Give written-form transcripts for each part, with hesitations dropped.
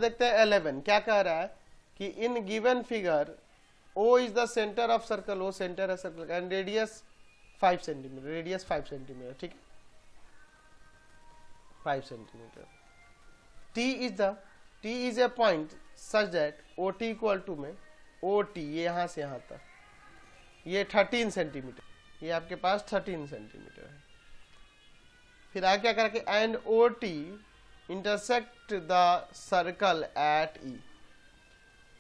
देखते हैं 11 क्या कह रहा है कि in given figure O is the centre of circle, O centre है सर्कल का, and radius 5 centimetre, radius 5 centimetre, ठीक है 5 centimetre. T is a point such that OT equal to में OT ये यहाँ से यहाँ तक ये 13 सेंटीमीटर, ये आपके पास 13 सेंटीमीटर है। फिर आगे क्या करें, and OT intersect the circle at E।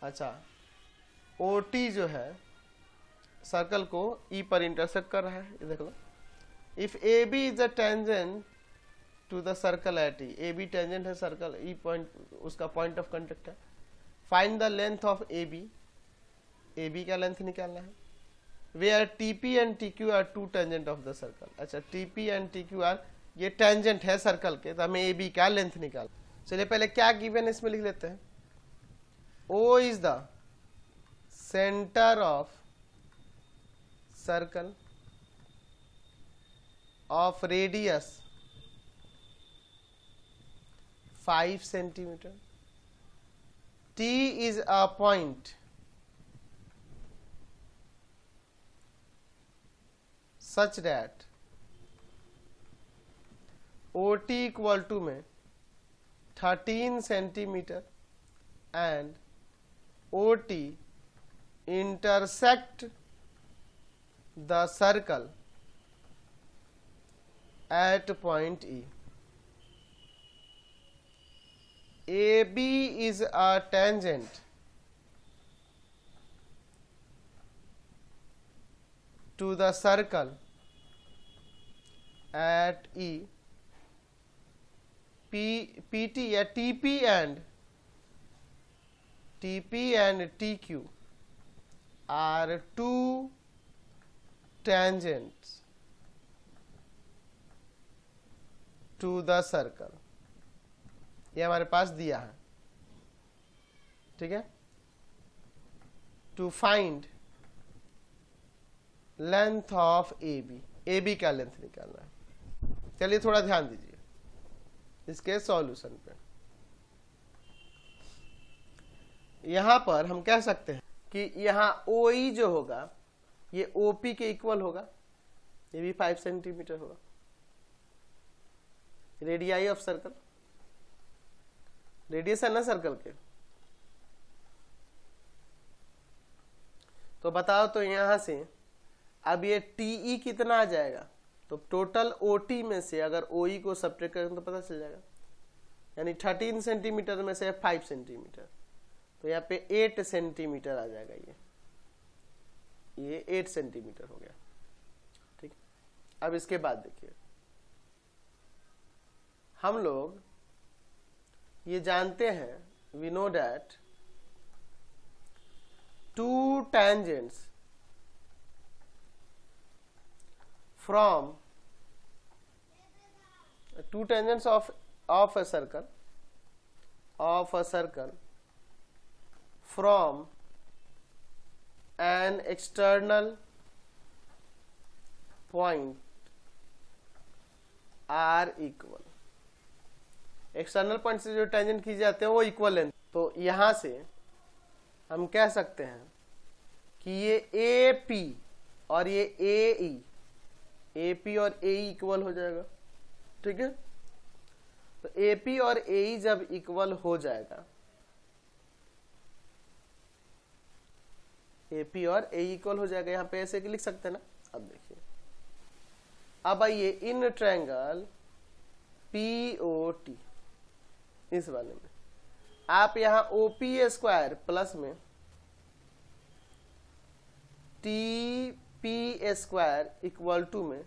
अच्छा, OT जो है सर्कल को E पर इंटरसेक्ट कर रहा है, ये देख लो। If AB is a tangent to the circle at E, AB tangent है सर्कल, E पॉइंट उसका पॉइंट ऑफ कांटेक्ट है। Find the length of AB, AB का लेंथ निकालना है। Where TP and TQ are two tangent of the circle. अच्छा, TP and TQ are ये tangent है circle के, तो हमें AB का लेंथ निकाल। चलिए पहले क्या गिवन इसमें लिख लेते हैं। O is the centre of circle of radius 5 centimetre. T is a point such that OT equal to में 13 centimetre and OT intersect the circle at point E. AB is a tangent to the circle at E. PT या TP and TQ are two tangents to the circle। ये हमारे पास दिया है, ठीक है। To find length of AB, AB का length निकालना है। चलिए थोड़ा ध्यान दीजिए इसके सॉल्यूशन पे। यहां पर हम कह सकते हैं कि यहां OE जो होगा ये OP के इक्वल होगा, ये भी 5 सेंटीमीटर होगा। रेडियाई ऑफ सर्कल, रेडियस है ना सर्कल के, तो बताओ तो यहां से अब ये TE कितना आ जाएगा, तो टोटल OT में से अगर OE को सब्ट्रैक्ट करें तो पता चल जाएगा, यानी 13 सेंटीमीटर में से 5 सेंटीमीटर, तो यहाँ पे 8 सेंटीमीटर आ जाएगा। ये 8 सेंटीमीटर हो गया, ठीक। अब इसके बाद देखिए, हम लोग ये जानते हैं, we know that two tangents from two tangents of a circle from an external point are equal। External point से जो टेंजेंट खींचे जाते हैं वो इक्वल लेंथ, तो यहां से हम कह सकते हैं कि ये AP और ये AE, AP और AE इक्वल हो जाएगा, ठीक है। तो AP और AE जब इक्वल हो जाएगा, AP और AE इक्वल हो जाएगा, यहां पे ऐसे लिख सकते हैं ना। अब देखिए, अब आइए इन ट्रायंगल POT, इस वाले में आप यहां OP स्क्वायर प्लस में TP स्क्वायर इक्वल टू में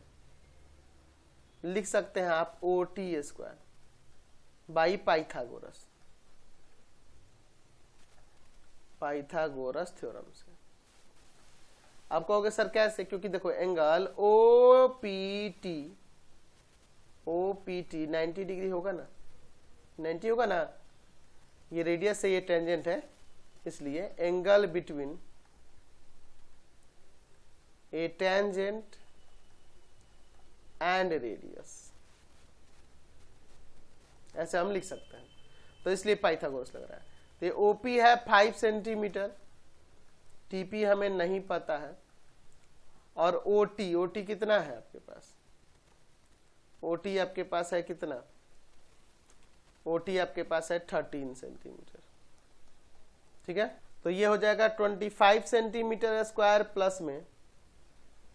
लिख सकते हैं आप OT square by Pythagoras theorem से। आप कहोगे सर कैसे, क्योंकि देखो एंगल OPT 90 डिग्री होगा ना, 90 होगा ना, ये रेडियस से ये टेंजेंट है, इसलिए angle between A tangent and radius, ऐसे हम लिख सकते हैं। तो इसलिए पाइथागोरस लग रहा है। तो ओपी है 5 सेंटीमीटर, टीपी हमें नहीं पता है, और ओटी कितना है आपके पास, ओटी आपके पास है कितना, ओटी आपके पास है 13 सेंटीमीटर। ठीक है, तो ये हो जाएगा 25 सेंटीमीटर स्क्वायर प्लस में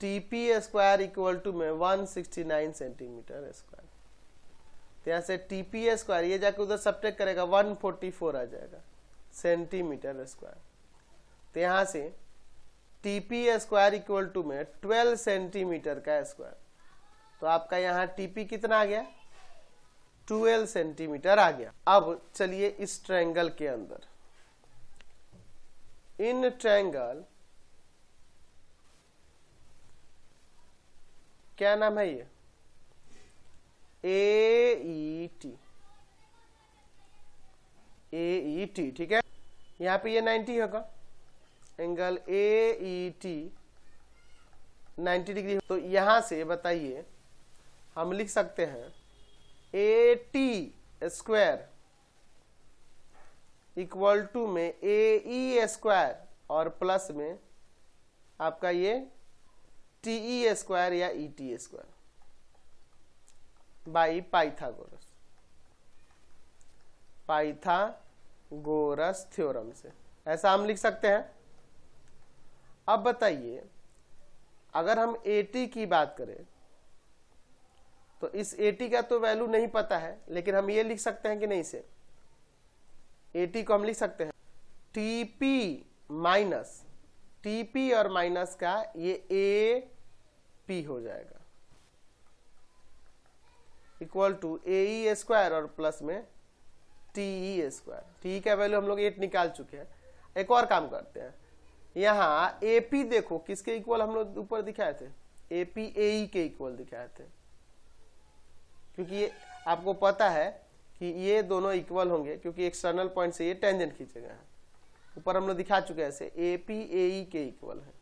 टीपी स्क्वायर इक्वल टू में 169 सेंटीमीटर स्क्वायर। तो यहाँ से टीपी स्क्वायर ये जाके उधर सब्ट्रैक्ट करेगा 144 आ जाएगा सेंटीमीटर स्क्वायर। तो यहाँ से टीपी स्क्वायर इक्वल टू में 12 सेंटीमीटर का स्क्वायर। तो आपका यहाँ टीपी कितना आ गया, 12 सेंटीमीटर आ गया। अब चलिए इस ट्रायंगल के अंदर, इन ट्रायंगल क्या नाम है ये, AET, AET। ठीक है, यहाँ पे ये 90 होगा, एंगल AET 90 डिग्री। तो यहां से बताइए हम लिख सकते हैं AT स्क्वायर इक्वल टू में AE स्क्वायर और प्लस में आपका ये TE स्क्वायर या ET square by Pythagoras, Pythagoras theorem से, ऐसा हम लिख सकते हैं। अब बताइए अगर हम AT की बात करें तो इस AT का तो वैल्यू नहीं पता है, लेकिन हम ये लिख सकते हैं कि नहीं, से AT को हम लिख सकते हैं TP माइनस, TP और माइनस का ये AP हो जाएगा इक्वल टू AE स्क्वायर और प्लस में TE स्क्वायर। TE का वैल्यू हम लोग 8 निकाल चुके हैं। एक और काम करते हैं, यहाँ AP देखो किसके इक्वल हम लोग ऊपर दिखाए थे, AP AE के इक्वल दिखाए थे, क्योंकि ये आपको पता है कि ये दोनों इक्वल होंगे क्योंकि एक्सटर्नल पॉइंट से ये टेंजेंट खींचेगा। ऊपर हम लोग दिखा चुके हैं ऐसे AP AE के इक्वल है।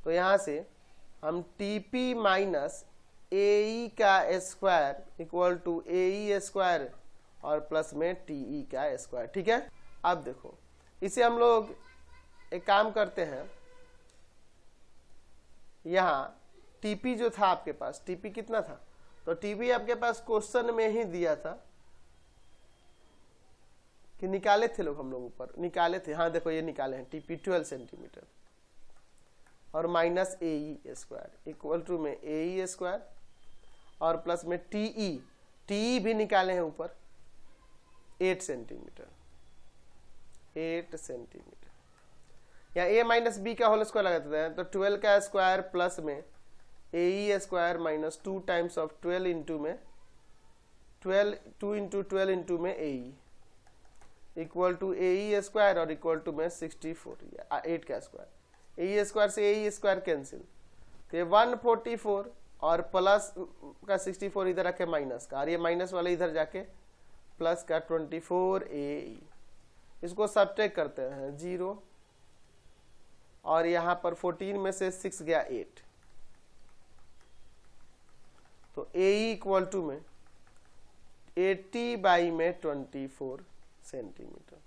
तो यहां से हम TP माइनस AE का square equal to AE square और प्लस में TE का स्क्वायर। ठीक है, अब देखो इसे हम लोग एक काम करते हैं, यहां TP जो था आपके पास, TP कितना था, तो TP आपके पास क्वेश्चन में ही दिया था कि निकाले थे लोग, हम लोग ऊपर निकाले थे। हाँ देखो ये निकाले हैं, TP 12 सेंटीमीटर और minus AE square equal to में AE स्क्वायर और प्लस में TE भी निकाले हैं ऊपर 8 सेंटीमीटर, 8 सेंटीमीटर। या A माइनस B का होल स्क्वायर लगाते हैं तो 12 का स्क्वायर प्लस में AE square minus 2 times of 12 into में 12 2 इंटू 12 इंटू में AE equal to AE square और इक्वल टू में 64 या 8 का स्क्वायर। AE स्क्वायर से AE स्क्वायर कैंसिल, तो ये 144 और प्लस का 64 इधर रखे माइनस का, और ये माइनस वाले इधर जाके प्लस का 24 AE, इसको सब्ट्रैक्ट करते हैं 0 और यहां पर 14 में से 6 गया 8, तो AE इक्वल टू में 80 बाई में 24 सेंटीमीटर।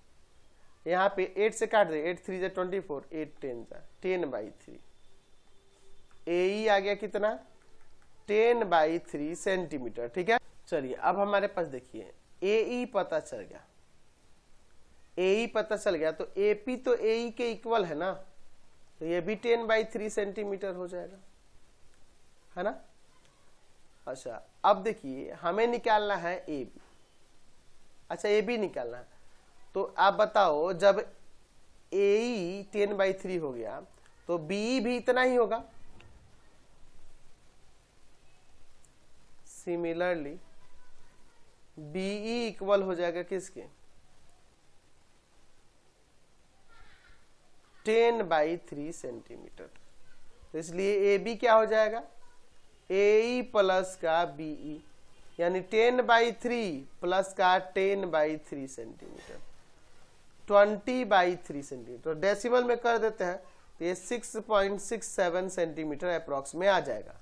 यहाँ पे 8 से काट दे, 8 3 जा 24, 8 10 जा 10 बाई 3। AE आ गया कितना, 10 बाई 3 सेंटीमीटर। ठीक है, चलिए अब हमारे पास देखिए AE पता चल गया, AE पता चल गया, तो AP तो AE के इक्वल है ना, तो ये भी 10 बाई 3 सेंटीमीटर हो जाएगा, है ना। अच्छा अब देखिए हमें निकालना है AB। अच्छा AB निकालना है, तो आप बताओ जब AE 10 बाई 3 हो गया तो BE भी इतना ही होगा। सिमिलरली BE इक्वल हो जाएगा किसके, 10 बाई 3 सेंटीमीटर। तो इसलिए AB क्या हो जाएगा, AE प्लस का BE, यानी 10 बाई 3 प्लस का 10 by 3 centimetre, 20 by 3 centimetre. Decimal में कर देते हैं तो ये 6.67 सेंटीमीटर अप्रॉक्स में आ जाएगा।